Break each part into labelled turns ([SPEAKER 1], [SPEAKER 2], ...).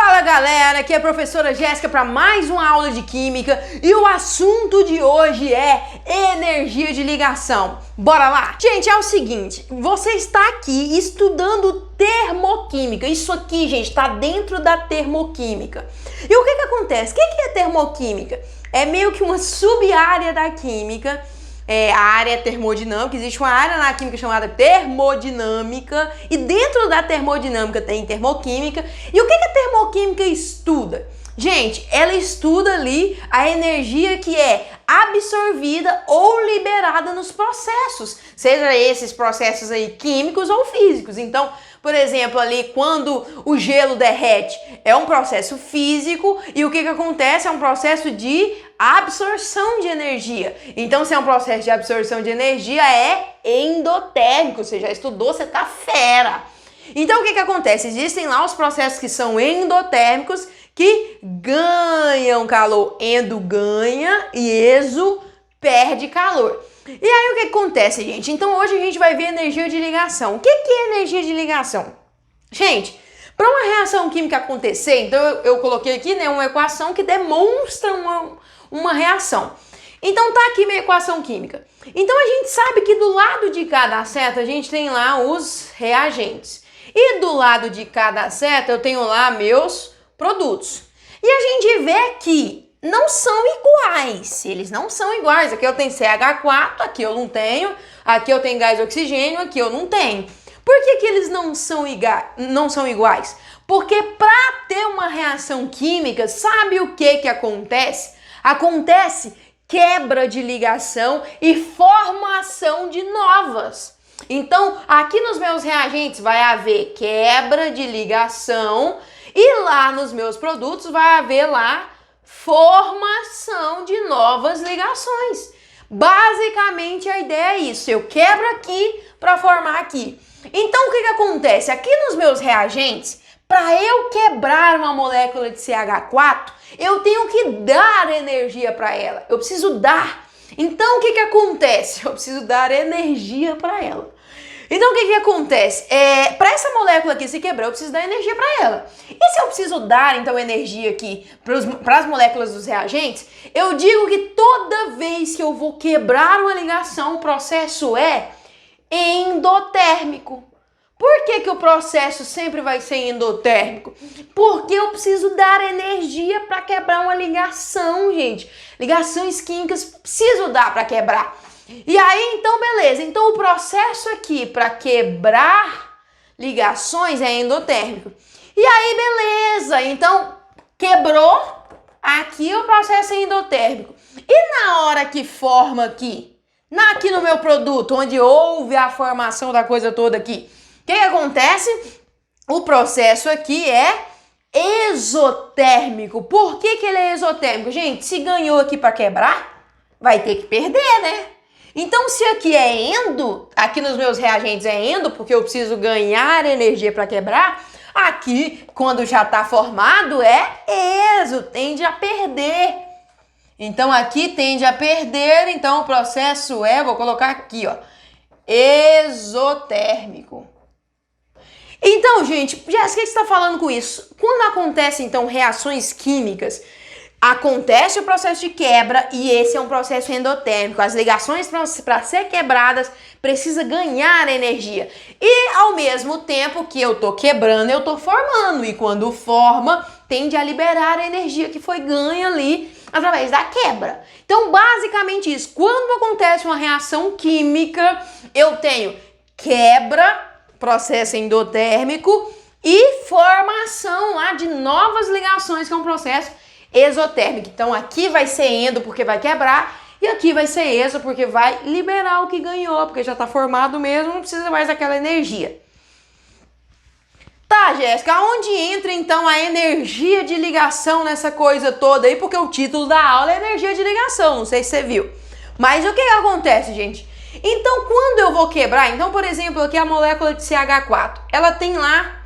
[SPEAKER 1] Fala galera, aqui é a professora Jéssica para mais uma aula de Química e o assunto de hoje é energia de ligação. Bora lá? Gente, é o seguinte, você está aqui estudando termoquímica. Isso aqui, gente, está dentro da termoquímica. E o que acontece? O que é termoquímica? É meio que uma sub-área da química. A área termodinâmica, existe uma área na química chamada termodinâmica e dentro da termodinâmica tem termoquímica. E o que a termoquímica estuda? Gente, ela estuda ali a energia que é absorvida ou liberada nos processos, seja esses processos aí químicos ou físicos. Então, por exemplo, ali quando o gelo derrete, é um processo físico e o que acontece é um processo de absorção de energia. Então, se é um processo de absorção de energia, é endotérmico. Você já estudou, você tá fera. Então, o que acontece? Existem lá os processos que são endotérmicos, que ganham calor. Endo ganha e exo perde calor. E aí, o que acontece, gente? Então, hoje a gente vai ver energia de ligação. O que é energia de ligação? Gente, para uma reação química acontecer, então eu coloquei aqui, né, uma equação que demonstra uma reação. Então tá aqui minha equação química. Então a gente sabe que do lado de cada seta a gente tem lá os reagentes. E do lado de cada seta eu tenho lá meus produtos. E a gente vê que não são iguais. Eles não são iguais. Aqui eu tenho CH4, aqui eu não tenho. Aqui eu tenho gás oxigênio, aqui eu não tenho. Por que eles não são iguais? Porque para ter uma reação química, sabe o que acontece? Acontece quebra de ligação e formação de novas. Então, aqui nos meus reagentes vai haver quebra de ligação e lá nos meus produtos vai haver lá formação de novas ligações. Basicamente, a ideia é isso. Eu quebro aqui para formar aqui. Então, o que acontece? Aqui nos meus reagentes, para eu quebrar uma molécula de CH4, eu tenho que dar energia para ela. Eu preciso dar. Então, o que acontece? Eu preciso dar energia para ela. Então, o que acontece? Para essa molécula aqui se quebrar, eu preciso dar energia para ela. E se eu preciso dar, então, energia aqui para as moléculas dos reagentes, eu digo que toda vez que eu vou quebrar uma ligação, o processo é endotérmico. Por que o processo sempre vai ser endotérmico? Porque eu preciso dar energia para quebrar uma ligação, gente. Ligações químicas preciso dar para quebrar. E aí, então, beleza. Então, o processo aqui para quebrar ligações é endotérmico. E aí, beleza. Então, quebrou. Aqui o processo é endotérmico. E na hora que forma aqui no meu produto, onde houve a formação da coisa toda aqui, o que acontece? O processo aqui é exotérmico. Por que ele é exotérmico? Gente, se ganhou aqui para quebrar, vai ter que perder, né? Então, se aqui é endo, aqui nos meus reagentes é endo, porque eu preciso ganhar energia para quebrar, aqui, quando já está formado, é exo, tende a perder. Então, aqui tende a perder, então o processo vou colocar aqui, ó, exotérmico. Então, gente, Jéssica, o que você está falando com isso? Quando acontecem, então, reações químicas, acontece o processo de quebra e esse é um processo endotérmico. As ligações, para ser quebradas, precisa ganhar energia. E, ao mesmo tempo que eu estou quebrando, eu estou formando. E quando forma, tende a liberar a energia que foi ganha ali através da quebra. Então, basicamente isso. Quando acontece uma reação química, eu tenho quebra, processo endotérmico, e formação lá de novas ligações, que é um processo exotérmico. Então aqui vai ser endo porque vai quebrar e aqui vai ser exo porque vai liberar o que ganhou, porque já está formado mesmo, não precisa mais daquela energia. Tá, Jéssica, onde entra então a energia de ligação nessa coisa toda aí? Porque o título da aula é energia de ligação, não sei se você viu. Mas o que acontece, gente? Então, quando eu vou quebrar, então, por exemplo, aqui a molécula de CH4, ela tem lá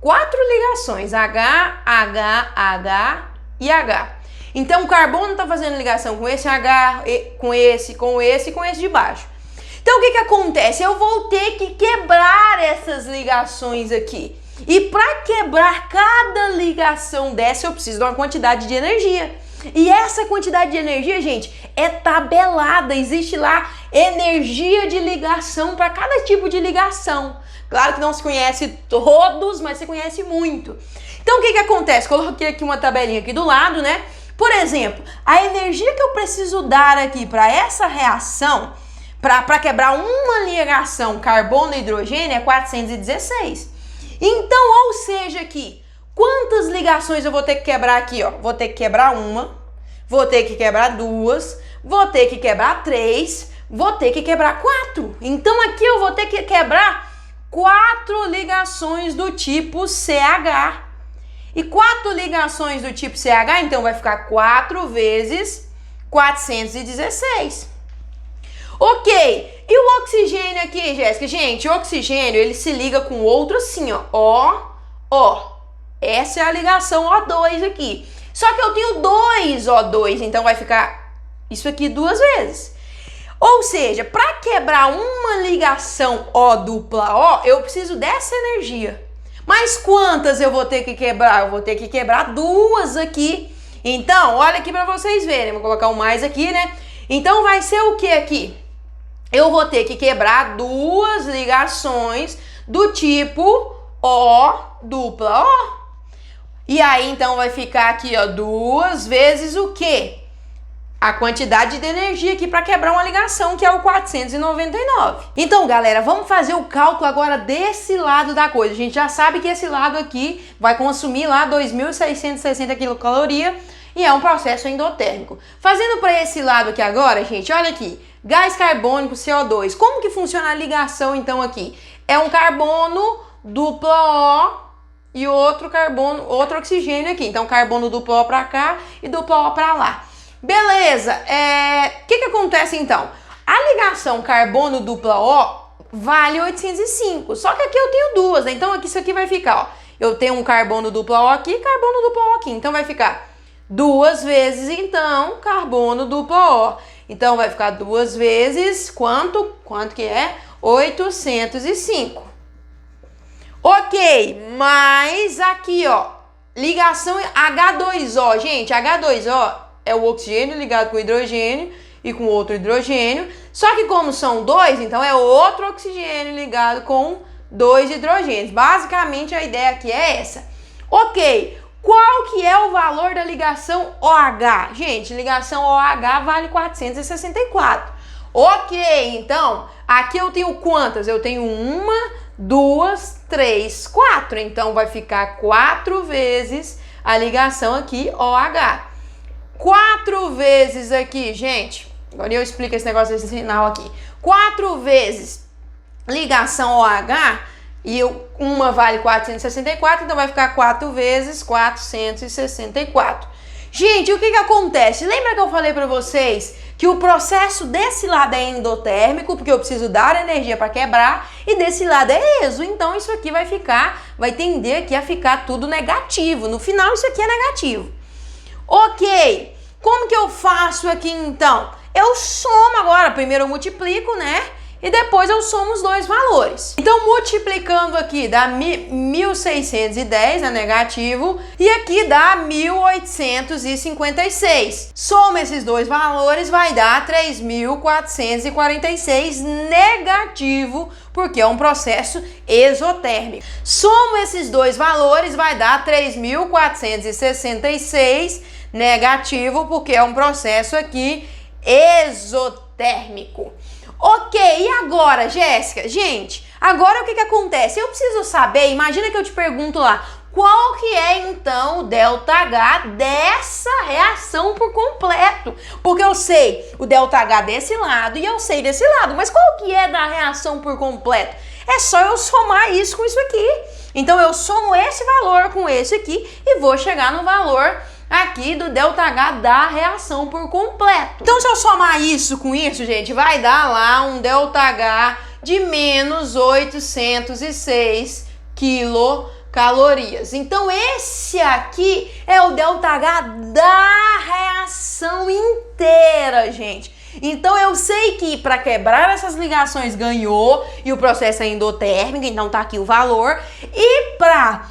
[SPEAKER 1] 4 ligações, H, H, H e H. Então, o carbono está fazendo ligação com esse H, com esse e com esse de baixo. Então, o que acontece? Eu vou ter que quebrar essas ligações aqui. E para quebrar cada ligação dessa, eu preciso de uma quantidade de energia. E essa quantidade de energia, gente, é tabelada. Existe lá energia de ligação para cada tipo de ligação. Claro que não se conhece todos, mas se conhece muito. Então, o que acontece? Coloquei aqui uma tabelinha aqui do lado, né? Por exemplo, a energia que eu preciso dar aqui para essa reação, para quebrar uma ligação carbono e hidrogênio, é 416. Então, ou seja, aqui, quantas ligações eu vou ter que quebrar aqui, ó? Vou ter que quebrar uma, vou ter que quebrar duas, vou ter que quebrar três, vou ter que quebrar quatro. Então, aqui eu vou ter que quebrar 4 ligações do tipo CH. E 4 ligações do tipo CH, então vai ficar 4 vezes 416. Ok, e o oxigênio aqui, Jéssica? Gente, o oxigênio, ele se liga com outro assim, ó. Essa é a ligação O2 aqui. Só que eu tenho 2 O2, então vai ficar isso aqui 2 vezes. Ou seja, para quebrar uma ligação O dupla O, eu preciso dessa energia. Mas quantas eu vou ter que quebrar? Eu vou ter que quebrar 2 aqui. Então, olha aqui para vocês verem. Vou colocar um mais aqui, né? Então, vai ser o que aqui? Eu vou ter que quebrar 2 ligações do tipo O dupla O. E aí, então, vai ficar aqui, ó, 2 vezes o quê? A quantidade de energia aqui para quebrar uma ligação, que é o 499. Então, galera, vamos fazer o cálculo agora desse lado da coisa. A gente já sabe que esse lado aqui vai consumir lá 2.660 quilocalorias e é um processo endotérmico. Fazendo para esse lado aqui agora, gente, olha aqui. Gás carbônico, CO2. Como que funciona a ligação, então, aqui? É um carbono dupla O e outro carbono, oxigênio aqui. Então, carbono duplo O para cá e duplo O para lá. Beleza, o que acontece então? A ligação carbono dupla O vale 805, só que aqui eu tenho 2, né? Então aqui, isso aqui vai ficar, ó, eu tenho um carbono dupla O aqui, carbono dupla O aqui, então vai ficar 2 vezes, então, carbono dupla O. Então vai ficar 2 vezes, quanto que é? 805. Ok, mas aqui, ó, ligação H2O, gente, H2O é o oxigênio ligado com hidrogênio e com outro hidrogênio. Só que como são 2, então é outro oxigênio ligado com 2 hidrogênios. Basicamente a ideia aqui é essa. Ok, qual que é o valor da ligação OH? Gente, ligação OH vale 464. Ok, então aqui eu tenho quantas? Eu tenho 1, 2, 3, 4. Então vai ficar 4 vezes a ligação aqui OH. 4 vezes aqui, gente, agora eu explico esse negócio desse sinal aqui. 4 vezes ligação OH e uma vale 464, então vai ficar 4 vezes 464. Gente, o que acontece? Lembra que eu falei para vocês que o processo desse lado é endotérmico, porque eu preciso dar energia para quebrar, e desse lado é exo, então isso aqui vai tender aqui a ficar tudo negativo. No final isso aqui é negativo. Ok, como que eu faço aqui então? Eu somo agora, primeiro eu multiplico, né? E depois eu somo os dois valores. Então, multiplicando aqui dá 1.610, né, negativo, e aqui dá 1.856. Soma esses dois valores, vai dar 3.446 negativo, porque é um processo exotérmico. Somo esses dois valores, vai dar 3.466 negativo, porque é um processo aqui exotérmico. Ok, e agora, Jéssica? Gente, agora o que acontece? Eu preciso saber, imagina que eu te pergunto lá, qual que é então o ΔH dessa reação por completo? Porque eu sei o ΔH desse lado e eu sei desse lado, mas qual que é da reação por completo? É só eu somar isso com isso aqui. Então eu somo esse valor com esse aqui e vou chegar no valor aqui do ΔH da reação por completo. Então, se eu somar isso com isso, gente, vai dar lá um ΔH de menos 806 quilocalorias. Então, esse aqui é o ΔH da reação inteira, gente. Então eu sei que para quebrar essas ligações ganhou e o processo é endotérmico, então tá aqui o valor. E para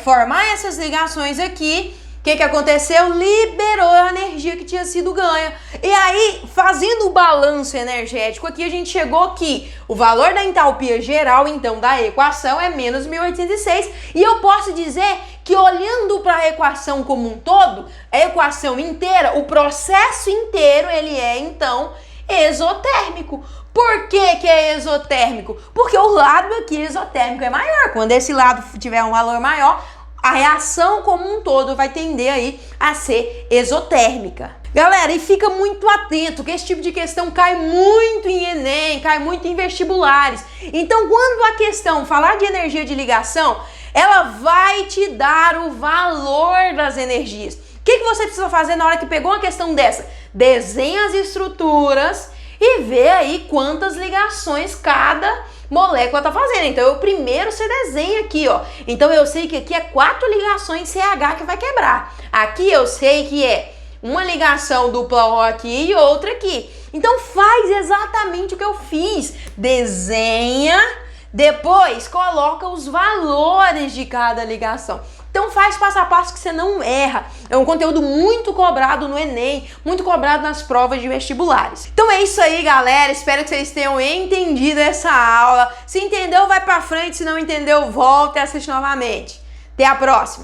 [SPEAKER 1] formar essas ligações aqui, o que aconteceu? Liberou a energia que tinha sido ganha. E aí, fazendo o balanço energético aqui, a gente chegou que o valor da entalpia geral, então, da equação é menos 1806. E eu posso dizer que olhando para a equação como um todo, a equação inteira, o processo inteiro, ele é, então, exotérmico. Por que que é exotérmico? Porque o lado aqui exotérmico é maior. Quando esse lado tiver um valor maior, a reação como um todo vai tender aí a ser exotérmica. Galera, e fica muito atento que esse tipo de questão cai muito em Enem, cai muito em vestibulares. Então, quando a questão falar de energia de ligação, ela vai te dar o valor das energias. O que você precisa fazer na hora que pegou uma questão dessa? Desenha as estruturas e vê aí quantas ligações cada molécula tá fazendo. Então, primeiro você desenha aqui, ó. Então, eu sei que aqui é 4 ligações CH que vai quebrar. Aqui eu sei que é uma ligação dupla O aqui e outra aqui. Então, faz exatamente o que eu fiz. Desenha, depois coloca os valores de cada ligação. Então faz passo a passo que você não erra. É um conteúdo muito cobrado no Enem, muito cobrado nas provas de vestibulares. Então é isso aí, galera. Espero que vocês tenham entendido essa aula. Se entendeu, vai pra frente. Se não entendeu, volta e assiste novamente. Até a próxima.